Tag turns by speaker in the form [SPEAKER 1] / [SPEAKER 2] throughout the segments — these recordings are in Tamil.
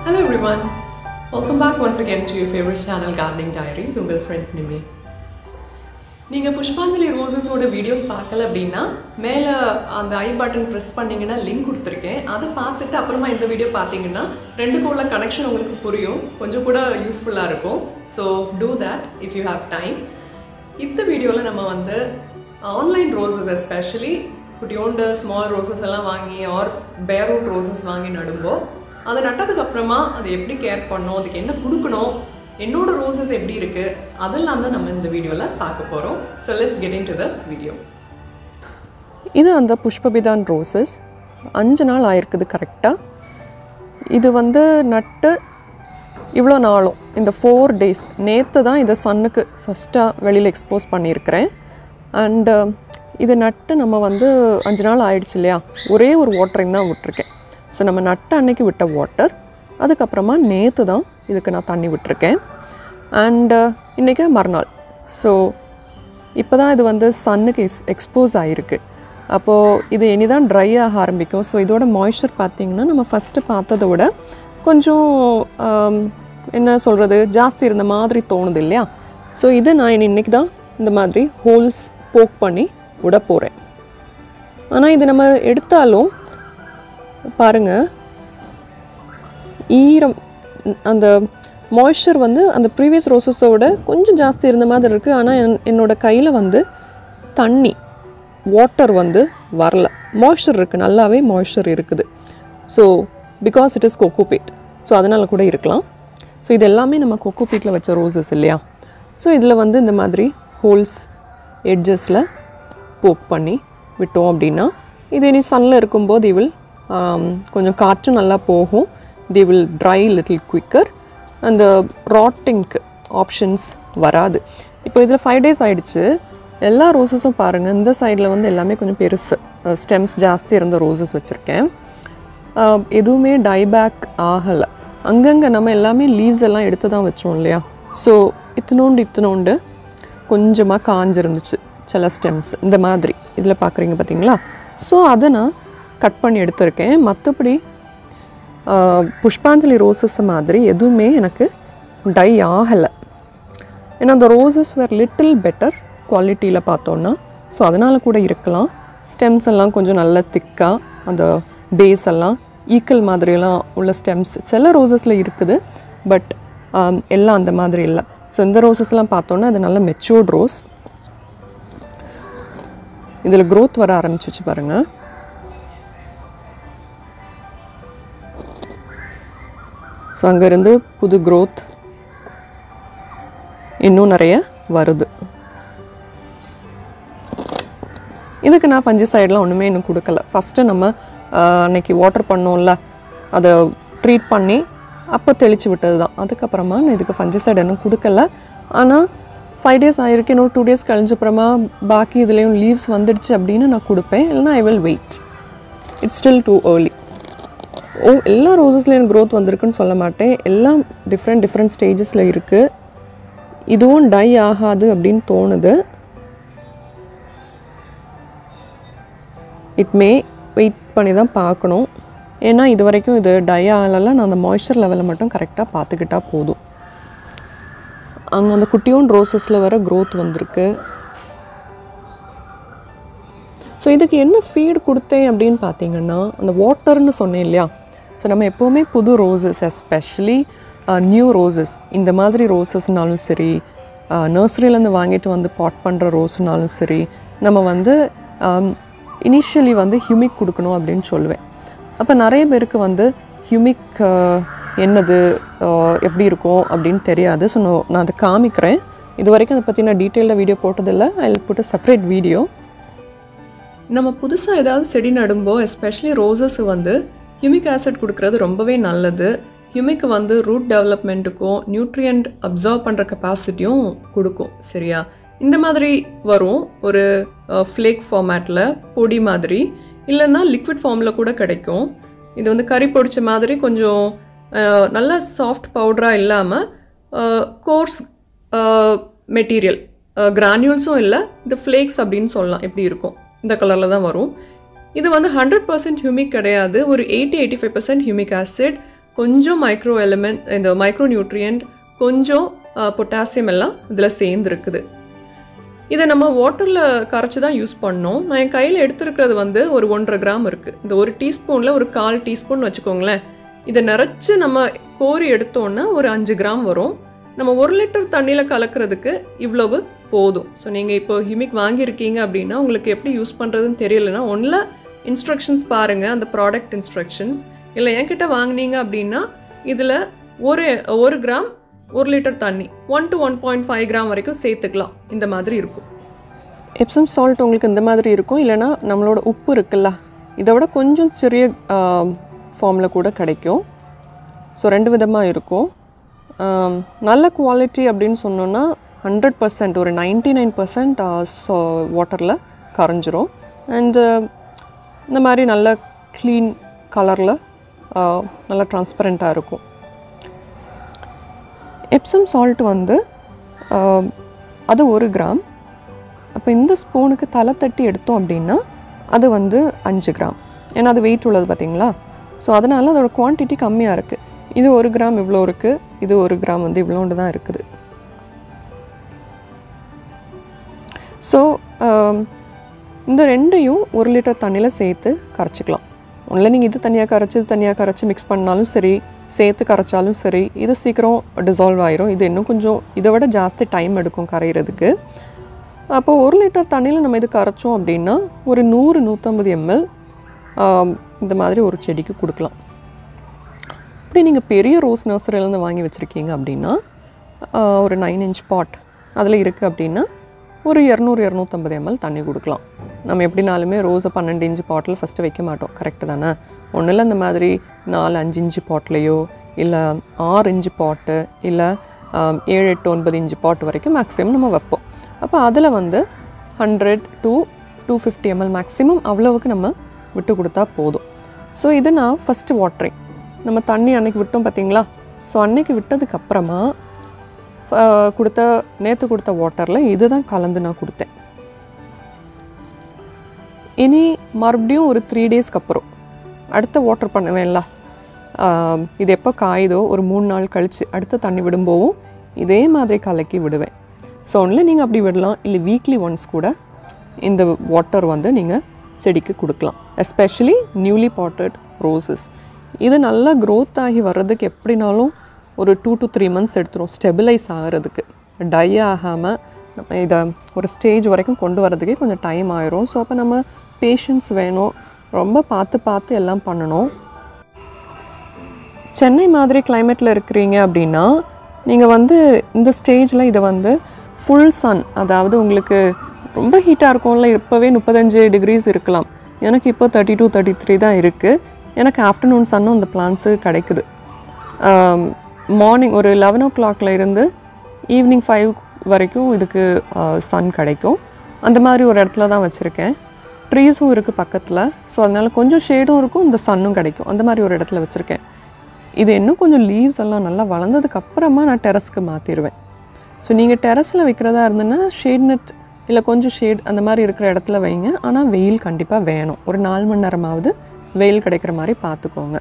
[SPEAKER 1] Hello everyone, welcome back once again to your favorite channel Gardening Diary with your friend Nimi. நீங்க புஷ்பாஞ்சலி ரோசஸ் ஓட வீடியோஸ் பார்க்கல அப்படினா மேல அந்த ஐ பட்டன் பிரஸ் பண்ணீங்கன்னா லிங்க் கொடுத்திருக்கேன். அதை பார்த்துட்டு அப்புறமா இந்த வீடியோ பார்த்தீங்கன்னா ரெண்டுக்கும் உள்ள கனெக்ஷன் உங்களுக்கு புரியும், கொஞ்சம் கூட யூஸ்ஃபுல்லா இருக்கும். So do that if you have time. இந்த வீடியோல நம்ம வந்து ஆன்லைன் ரோசஸ் எஸ்பெஷலி குட்டியோண்ட ஸ்மால் ரோசஸ் எல்லாம் வாங்கி ஆர் பேர் ரூட் ரோசஸ் வாங்கி நடும்போ அதை நட்டதுக்கு அப்புறமா அதை எப்படி கேர் பண்ணணும், அதுக்கு என்ன கொடுக்கணும், என்னோட ரோசஸ் எப்படி இருக்கு அதெல்லாம் தான் நம்ம இந்த வீடியோல பார்க்க போறோம். So let's get into the video.
[SPEAKER 2] இது அந்த புஷ்பபிதான் ரோசஸ் 5 நாள் ஆயிருக்குது கரெக்டா. இது வந்து நட்டு இவ்வளோ நாளும் இந்த 4 days நேற்று தான் இதை சன்னுக்கு ஃபஸ்ட்டாக வெளியில் எக்ஸ்போஸ் பண்ணியிருக்கிறேன். அண்டு இது நட்டு நம்ம வந்து 5 நாள் ஆயிடுச்சு இல்லையா, ஒரே ஒரு வாட்டரிங் தான் விட்டுருக்கேன். ஸோ நம்ம நட்ட அன்னைக்கு விட்ட வாட்டர், அதுக்கப்புறமா நேற்று தான் இதுக்கு நான் தண்ணி விட்டுருக்கேன். அண்டு இன்றைக்கி மறுநாள். ஸோ இப்போ தான் இது வந்து சன்னுக்கு எக்ஸ்போஸ் ஆகிருக்கு. அப்போது இது இனி தான் ட்ரை ஆக ஆரம்பிக்கும். ஸோ இதோட மாய்ஸ்சர் பார்த்திங்கன்னா நம்ம ஃபஸ்ட்டு பார்த்ததை விட கொஞ்சம் என்ன சொல்கிறது ஜாஸ்தி இருந்த மாதிரி தோணுது இல்லையா. ஸோ இதை நான் இன்றைக்கி தான் இந்த மாதிரி ஹோல்ஸ் போக் பண்ணி விட போகிறேன். ஆனால் இது நம்ம எடுத்தாலும் பாருங்கள், ஈரம் அந்த மாய்ஸ்சர் வந்து அந்த ப்ரீவியஸ் ரோசஸோட கொஞ்சம் ஜாஸ்தி இருந்த மாதிரி இருக்குது. ஆனால் என்னோடய கையில் வந்து தண்ணி வாட்டர் வந்து வரல, மாய்ஸ்சர் இருக்குது, நல்லாவே மாய்ஸ்சர் இருக்குது. So because it is cocopeat, so அதனால் கூட இருக்கலாம். ஸோ இது எல்லாமே நம்ம கோகோபீட்டில் வச்ச ரோசஸ் இல்லையா. ஸோ இதில் வந்து இந்த மாதிரி ஹோல்ஸ் எட்ஜஸில் போக் பண்ணி விட்டோம் அப்படின்னா இது இனி சன்னில் இருக்கும்போது இவில் கொஞ்சம் காற்றும் நல்லா போகும். They will try little quicker. அந்த ராட்டிங்க்கு ஆப்ஷன்ஸ் வராது. இப்போ இதில் 5 days ஆகிடுச்சு. எல்லா ரோசஸும் பாருங்கள், இந்த சைடில் வந்து எல்லாமே கொஞ்சம் பெருசு ஸ்டெம்ஸ் ஜாஸ்தி இருந்த ரோசஸ் வச்சுருக்கேன். எதுவுமே டைபேக் ஆகலை. அங்கங்கே நம்ம எல்லாமே லீவ்ஸ் எல்லாம் எடுத்து தான் வச்சோம் இல்லையா. ஸோ இத்தினோண்டு கொஞ்சமாக காஞ்சிருந்துச்சு சில ஸ்டெம்ஸ் இந்த மாதிரி இதில் பார்க்குறீங்க பார்த்தீங்களா. ஸோ அதை நான் கட் பண்ணி எடுத்திருக்கேன். மற்றபடி புஷ்பாஞ்சலி ரோசஸ் மாதிரி எதுவுமே எனக்கு டை ஆகலை. ஏன்னா அந்த ரோசஸ் வேர் லிட்டில் பெட்டர் குவாலிட்டியில் பார்த்தோன்னா. ஸோ அதனால் கூட இருக்கலாம். ஸ்டெம்ஸ் எல்லாம் கொஞ்சம் நல்ல திக்காக, அந்த பேஸ் எல்லாம் ஈக்கல் மாதிரியெல்லாம் உள்ள ஸ்டெம்ஸ் சில ரோசஸில் இருக்குது. பட் எல்லாம் அந்த மாதிரி இல்லை. ஸோ இந்த ரோசஸ்லாம் பார்த்தோன்னா அது நல்ல மெச்சூர்ட் ரோஸ். இதில் க்ரோத் வர ஆரம்பிச்சிச்சு பாருங்கள். ஸோ அங்கேருந்து புது க்ரோத் இன்னும் நிறைய வருது. இதுக்கு நான் ஃபஞ்சிசைடெலாம் ஒன்றுமே இன்னும் கொடுக்கல. ஃபஸ்ட்டு நம்ம அன்னைக்கு வாட்டர் பண்ணோம்ல, அதை ட்ரீட் பண்ணி அப்போ தெளித்து விட்டது தான். அதுக்கப்புறமா நான் இதுக்கு ஃபஞ்சிசைடு இன்னும் கொடுக்கல. ஆனால் 5 days ஆகிருக்கு. இன்னொரு 2 days கழிஞ்சப்புறமா பாக்கி இதுலேயும் லீவ்ஸ் வந்துடுச்சு அப்படின்னு நான் கொடுப்பேன். இல்லைனா I will wait. It's still too early. எல்லா ரோசஸ்லேயும் க்ரோத் வந்திருக்குன்னு சொல்ல மாட்டேன். எல்லாம் டிஃப்ரெண்ட் ஸ்டேஜஸில் இருக்குது. இதுவும் டை ஆகாது அப்படின்னு தோணுது. இட் மே வெயிட் பண்ணி தான் பார்க்கணும். ஏன்னா இது வரைக்கும் இது டை ஆகலாம். நான் அந்த மாய்ஸ்சர் லெவலில் மட்டும் கரெக்டாக பார்த்துக்கிட்டால் போதும். அங்கே அந்த குட்டியோன் ரோசஸில் வர க்ரோத் வந்திருக்கு. ஸோ இதுக்கு என்ன ஃபீடு கொடுத்தேன் அப்படின்னு பார்த்தீங்கன்னா அந்த வாட்டர்னு சொன்னேன் இல்லையா. ஸோ நம்ம எப்போவுமே புது ரோசஸ் எஸ்பெஷலி நியூ ரோசஸ் இந்த மாதிரி ரோசஸ்னாலும் சரி, நர்சரியிலேருந்து வாங்கிட்டு வந்து பாட் பண்ணுற ரோஸ்னாலும் சரி, நம்ம வந்து இனிஷியலி வந்து ஹியூமிக் கொடுக்கணும் அப்படின்னு சொல்லுவேன். அப்போ நிறைய பேருக்கு வந்து ஹியூமிக் என்னது எப்படி இருக்கும் அப்படின்னு தெரியாது. ஸோ நான் அதை காமிக்கிறேன். இது வரைக்கும் அதை பற்றி நான் டீட்டெயிலாக வீடியோ போட்டதில்லை. I will put a separate video.
[SPEAKER 1] நம்ம புதுசாக ஏதாவது செடி நடும்போ எஸ்பெஷலி ரோசஸ் வந்து ஹியூமிக் ஆசிட் கொடுக்கறது ரொம்பவே நல்லது. ஹியூமிக் வந்து ரூட் டெவலப்மெண்ட்டுக்கும் நியூட்ரியன்ட் அப்சர்வ் பண்ணுற கெப்பாசிட்டியும் கொடுக்கும். சரியா, இந்த மாதிரி வரும் ஒரு ஃப்ளேக் ஃபார்மேட்டில் பொடி மாதிரி, இல்லைன்னா லிக்விட் ஃபார்மில் கூட கிடைக்கும். இது வந்து கறி பொடிச்ச மாதிரி கொஞ்சம் நல்ல சாஃப்ட் பவுடராக இல்லாமல் கோர்ஸ் மெட்டீரியல், கிரானியூல்ஸும் இல்லை, இந்த ஃப்ளேக்ஸ் அப்படின்னு சொல்லலாம். எப்படி இருக்கும் இந்த கலரில் தான் வரும். இது வந்து 100% ஹியூமிக் கிடையாது, ஒரு 80-85% ஹியூமிக் ஆசிட், கொஞ்சம் மைக்ரோ எலிமெண்ட், இந்த மைக்ரோ நியூட்ரியன்ட், கொஞ்சம் பொட்டாசியம் எல்லாம் இதில் சேர்ந்துருக்குது. இதை நம்ம வாட்டரில் கரைச்சி தான் யூஸ் பண்ணோம். நான் என் கையில் எடுத்துருக்கிறது வந்து ஒரு 1.5 கிராம் இருக்குது. இந்த ஒரு டீஸ்பூனில் ஒரு 1/4 டீஸ்பூன் வச்சுக்கோங்களேன். இதை நிறச்சி நம்ம கோரி எடுத்தோன்னா ஒரு 5 கிராம் வரும். நம்ம 1 லிட்டர் தண்ணியில் கலக்கிறதுக்கு இவ்வளவு போதும். ஸோ நீங்கள் இப்போ ஹியூமிக் வாங்கியிருக்கீங்க அப்படின்னா உங்களுக்கு எப்படி யூஸ் பண்ணுறதுன்னு தெரியலைன்னா ஒன்றில் இன்ஸ்ட்ரக்ஷன்ஸ் பாருங்கள், அந்த ப்ராடக்ட் இன்ஸ்ட்ரக்ஷன்ஸ். இல்லை என்கிட்ட வாங்கினீங்க அப்படின்னா இதில் ஒரு கிராம் 1 லிட்டர் தண்ணி 1 to 1.5 கிராம் வரைக்கும் சேர்த்துக்கலாம். இந்த மாதிரி இருக்கும்.
[SPEAKER 2] எப்சம் சால்ட் உங்களுக்கு இந்த மாதிரி இருக்கும். இல்லைனா நம்மளோட உப்பு இருக்குல்ல, இதை விட கொஞ்சம் சிறிய ஃபார்மில் கூட கிடைக்கும். ஸோ 2 விதமாக இருக்கும். நல்ல குவாலிட்டி அப்படின்னு சொன்னோன்னா 100%, ஒரு 99% வாட்டரில் கரைஞ்சிரும். அண்டு இந்த மாதிரி நல்ல க்ளீன் கலரில் நல்லா ட்ரான்ஸ்பரண்ட்டாக இருக்கும். எப்சம் சால்ட் வந்து அது 1 கிராம். அப்போ இந்த ஸ்பூனுக்கு தலை தட்டி எடுத்தோம் அப்படின்னா அது வந்து 5 கிராம். ஏன்னா அது வெயிட் உள்ளது பார்த்தீங்களா. ஸோ அதனால் அதோட குவான்டிட்டி கம்மியாக இருக்குது. இது 1 கிராம் இவ்வளோ இருக்குது, இது 1 கிராம் வந்து இவ்வளோண்டு தான் இருக்குது. ஸோ இந்த ரெண்டையும் 1 லிட்டர் தண்ணியில் சேர்த்து கரைச்சிக்கலாம். ஒன்றில் நீங்கள் இது தனியாக கரைச்சி மிக்ஸ் பண்ணாலும் சரி, சேர்த்து கரைச்சாலும் சரி, இது சீக்கிரம் டிசால்வ் ஆயிரும். இது இன்னும் கொஞ்சம் இதை விட ஜாஸ்தி டைம் எடுக்கும் கரைகிறதுக்கு. அப்போ 1 லிட்டர் தண்ணியில் நம்ம இது கரைச்சோம் அப்படின்னா ஒரு 100-150 ml இந்த மாதிரி ஒரு செடிக்கு கொடுக்கலாம். அப்படி நீங்கள் பெரிய ரோஸ் நர்சரியிலேருந்து வாங்கி வச்சுருக்கீங்க அப்படின்னா ஒரு 9 inch பாட் அதில் இருக்குது அப்படின்னா ஒரு 200-250 ml தண்ணி கொடுக்கலாம். நம்ம எப்படினாலுமே ரோஸை 12 inch பாட்டில் ஃபஸ்ட்டு வைக்க மாட்டோம், கரெக்டு தானே? ஒன்றில் இந்த மாதிரி 4-5 inch பாட்லேயோ இல்லை 6 inch பாட்டு இல்லை 7-8-9 inch பாட் வரைக்கும் மேக்ஸிமம் நம்ம வைப்போம். அப்போ அதில் வந்து 100-250 ml மேக்ஸிமம் அவ்வளவுக்கு நம்ம விட்டு கொடுத்தா போதும். ஸோ இது நான் ஃபஸ்ட்டு வாட்டரிங், நம்ம தண்ணி அன்றைக்கி விட்டோம் பார்த்தீங்களா. ஸோ அன்றைக்கி விட்டதுக்கப்புறமா நேற்று கொடுத்த வாட்டரில் இது தான் கலந்து நான் கொடுத்தேன். இனி மறுபடியும் ஒரு 3 daysக்கு அப்புறம் அடுத்த வாட்டர் பண்ணுவேன்ல, இது எப்போ காயுதோ ஒரு 3 நாள் கழித்து அடுத்த தண்ணி விடும்போதும் இதே மாதிரி கலக்கி விடுவேன். ஸோ ஒன்றில் நீங்கள் அப்படி விடலாம், இல்லை வீக்லி ஒன்ஸ் கூட இந்த வாட்டர் வந்து நீங்கள் செடிக்கு கொடுக்கலாம். Especially newly potted roses. இது நல்லா க்ரோத் ஆகி வர்றதுக்கு எப்படினாலும் ஒரு 2 to 3 months எடுத்துரும் ஸ்டெபிலைஸ் ஆகிறதுக்கு. டை ஆகாமல் நம்ம இதை ஒரு ஸ்டேஜ் வரைக்கும் கொண்டு வரதுக்கே கொஞ்சம் டைம் ஆயிரும். ஸோ அப்போ நம்ம பேஷன்ஸ் வேணும், ரொம்ப பார்த்து எல்லாம் பண்ணணும். சென்னை மாதிரி கிளைமேட்டில் இருக்கிறீங்க அப்படின்னா நீங்கள் வந்து இந்த ஸ்டேஜில் இதை வந்து ஃபுல் சன், அதாவது உங்களுக்கு ரொம்ப ஹீட்டாக இருக்கும்ல, இப்போவே 35 degrees இருக்கலாம். எனக்கு இப்போ 32-33 தான் இருக்குது. எனக்கு ஆஃப்டர்நூன் சன்னும் இந்த பிளான்ஸு கிடைக்குது. மார்னிங் ஒரு 11 o'clock இருந்து ஈவினிங் 5 வரைக்கும் இதுக்கு சன் கிடைக்கும். அந்த மாதிரி ஒரு இடத்துல தான் வச்சுருக்கேன். ட்ரீஸும் இருக்குது பக்கத்தில். ஸோ அதனால் கொஞ்சம் ஷேடும் இருக்கும், இந்த சன்னும் கிடைக்கும். அந்த மாதிரி ஒரு இடத்துல வச்சுருக்கேன். இது இன்னும் கொஞ்சம் லீவ்ஸ் எல்லாம் நல்லா வளர்ந்ததுக்கப்புறமா நான் டெரஸ்க்கு மாற்றிடுவேன். ஸோ நீங்கள் டெரஸில் வைக்கிறதா இருந்ததுன்னா ஷேட் நெட் இல்லை கொஞ்சம் ஷேட் அந்த மாதிரி இருக்கிற இடத்துல வைங்க. ஆனால் வெயில் கண்டிப்பாக வேணும். ஒரு 4 மணி நேரமாவது வெயில் கிடைக்கிற மாதிரி பார்த்துக்கோங்க,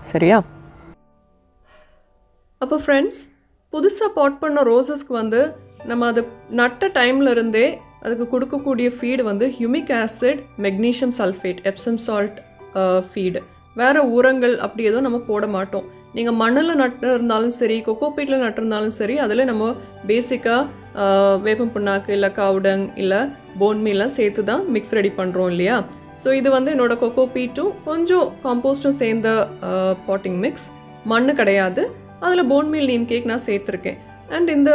[SPEAKER 2] சரியா?
[SPEAKER 1] அப்போ ஃப்ரெண்ட்ஸ், புதுசாக பாட் பண்ண ரோசஸ்க்கு வந்து நம்ம அது நட்ட டைமில் இருந்தே அதுக்கு கொடுக்கக்கூடிய ஃபீடு வந்து humic acid, magnesium sulphate, Epsom salt feed. வேறு உரங்கள் அப்படி எதுவும் நம்ம போட மாட்டோம். நீங்கள் மண்ணில் நட்டு இருந்தாலும் சரி, கொக்கோபீட்டில் நட்டிருந்தாலும் சரி, அதில் நம்ம பேசிக்காக வேப்பம் புண்ணாக்கு இல்லை கவுடங் இல்லை போன்மீலாம் சேர்த்து தான் மிக்ஸ் ரெடி பண்ணுறோம் இல்லையா. ஸோ இது வந்து என்னோடய கொக்கோபீட்டும் கொஞ்சம் காம்போஸ்ட்டும் சேர்ந்த பாட்டிங் மிக்ஸ். மண் கிடையாது, அதில் போன்மீல் நீம் கேக் நான் சேர்த்துருக்கேன். அண்ட் இந்த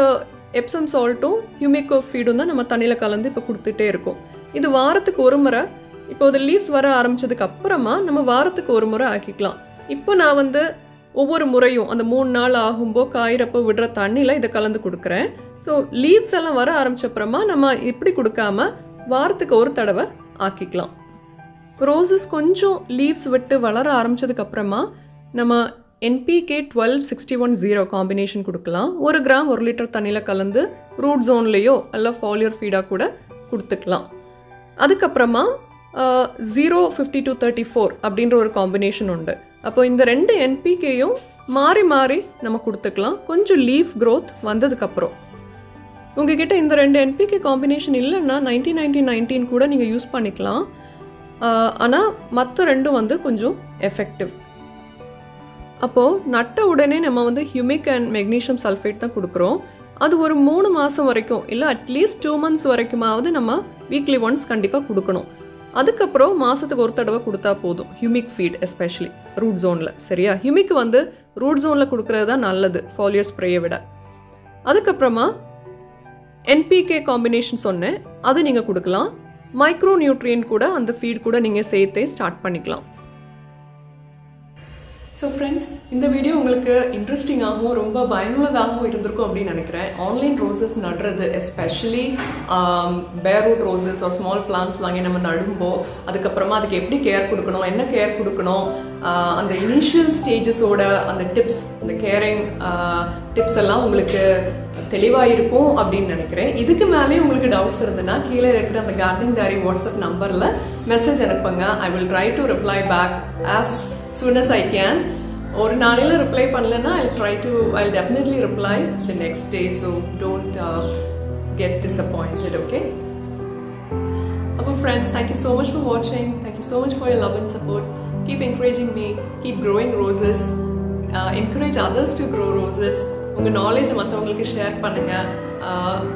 [SPEAKER 1] எப்சம் சால்ட்டும் ஹியூமிக் ஃபீடும் தான் நம்ம தண்ணியில் கலந்து இப்போ கொடுத்துட்டே இருக்கோம். இது வாரத்துக்கு ஒரு முறை, இப்போ அது லீவ்ஸ் வர ஆரம்பித்ததுக்கு அப்புறமா நம்ம வாரத்துக்கு ஒரு முறை ஆக்கிக்கலாம். இப்போ நான் வந்து ஒவ்வொரு முறையும் அந்த 3 நாள் ஆகும்போது காயிறப்போ விடுற தண்ணியில் இதை கலந்து கொடுக்குறேன். ஸோ லீவ்ஸ் எல்லாம் வர ஆரம்பிச்சப்புறமா நம்ம இப்படி கொடுக்காம வாரத்துக்கு ஒரு தடவை ஆக்கிக்கலாம். ரோசஸ் கொஞ்சம் லீவ்ஸ் விட்டு வளர ஆரம்பித்ததுக்கப்புறமா நம்ம NPK 12-61-0 காம்பினேஷன் கொடுக்கலாம். 1 கிராம் 1 லிட்டர் தண்ணியில் கலந்து ரூட் ஜோன்லேயோ இல்லை ஃபாலியர் ஃபீடாக கூட கொடுத்துக்கலாம். அதுக்கப்புறமா
[SPEAKER 2] 0:52:34 அப்படின்ற ஒரு காம்பினேஷன் உண்டு. அப்போ இந்த 2 NPKயும் மாறி மாறி நம்ம கொடுத்துக்கலாம் கொஞ்சம் லீஃப் க்ரோத் வந்ததுக்கப்புறம். உங்ககிட்ட இந்த 2 NPK காம்பினேஷன் இல்லைன்னா 19-19-19 கூட நீங்கள் யூஸ் பண்ணிக்கலாம். ஆனால் மற்ற ரெண்டும் வந்து கொஞ்சம் எஃபெக்டிவ். அப்போது நட்ட உடனே நம்ம வந்து ஹியூமிக் அண்ட் மெக்னீஷியம் சல்ஃபேட் தான் கொடுக்குறோம். அது ஒரு 3 மாதம் வரைக்கும் இல்லை அட்லீஸ்ட் 2 months வரைக்குமாவது நம்ம வீக்லி ஒன்ஸ் கண்டிப்பாக கொடுக்கணும். அதுக்கப்புறம் மாதத்துக்கு ஒரு தடவை கொடுத்தா போதும். ஹியூமிக் ஃபீட் எஸ்பெஷலி ரூட் ஜோனில். சரியா? ஹியூமிக் வந்து ரூட் ஜோனில் கொடுக்குறது தான் நல்லது ஃபாலியர் ஸ்ப்ரேயை விட. அதுக்கப்புறமா NPK காம்பினேஷன் சொன்னேன், அது நீங்கள் கொடுக்கலாம். மைக்ரோ நியூட்ரியன்ட் கூட அந்த ஃபீட் கூட நீங்கள் சேர்த்தே ஸ்டார்ட் பண்ணிக்கலாம். ஸோ ஃப்ரெண்ட்ஸ், இந்த வீடியோ உங்களுக்கு இன்ட்ரெஸ்டிங்காகவும் ரொம்ப பயனுள்ளதாகவும் இருந்திருக்கும் அப்படின்னு நினைக்கிறேன். ஆன்லைன் ரோசஸ் நடுறது எஸ்பெஷலி பேர் ரூட் ரோசஸ் ஒரு ஸ்மால் பிளான்ஸ் வாங்கி நம்ம நடும்போ அதுக்கப்புறமா அதுக்கு எப்படி கேர் கொடுக்கணும், என்ன கேர் கொடுக்கணும், அந்த இனிஷியல் ஸ்டேஜஸோட அந்த டிப்ஸ், அந்த கேரிங் டிப்ஸ் எல்லாம் உங்களுக்கு தெளிவாக இருக்கும் அப்படின்னு நினைக்கிறேன். இதுக்கு மேலே உங்களுக்கு டவுட்ஸ் இருந்ததுன்னா கீழே இருக்கிற அந்த கார்டனிங் டைரி வாட்ஸ்அப் நம்பரில் மெசேஜ் அனுப்புங்க. I will try to reply back as soon as I can. ஒரு நாளையில ரிப்ளை பண்ணலன்னா I'll definitely reply the next day, so don't get disappointed, okay? Our friends, thank you so much for watching. Thank you so much for your love and support. Keep encouraging me, keep growing roses, encourage others to grow roses. உங்க நாலேஜ் மற்றவங்களுக்கு ஷேர் பண்ணுங்க,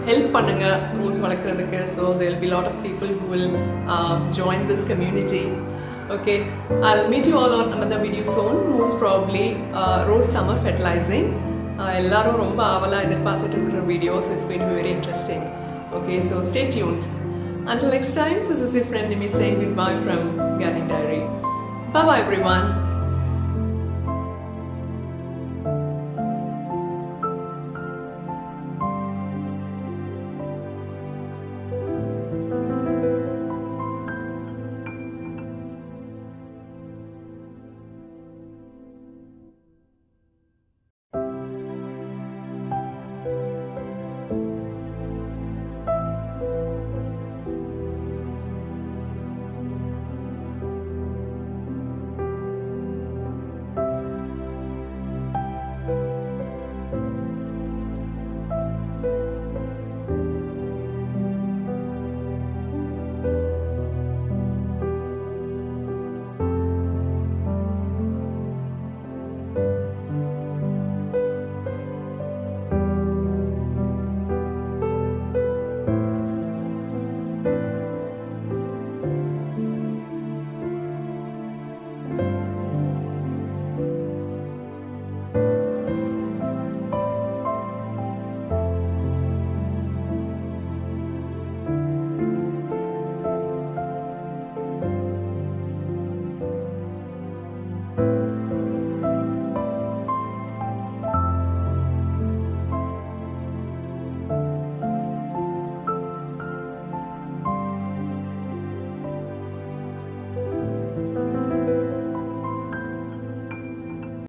[SPEAKER 2] ஹெல்ப் பண்ணுங்க ரோஸ் வளர்க்குறதுக்கு. So there will be a lot of people who will join this community. Okay, I'll meet you all on another video soon, most probably rose summer fertilizing. எல்லாரும் ரொம்ப ஆவலா எதிர்பார்த்துட்டு இருக்கிற video, so it's going to be very interesting. Okay, so stay tuned. Until next time, this is your friend Nimi saying goodbye from Gardening Diary. Bye bye everyone.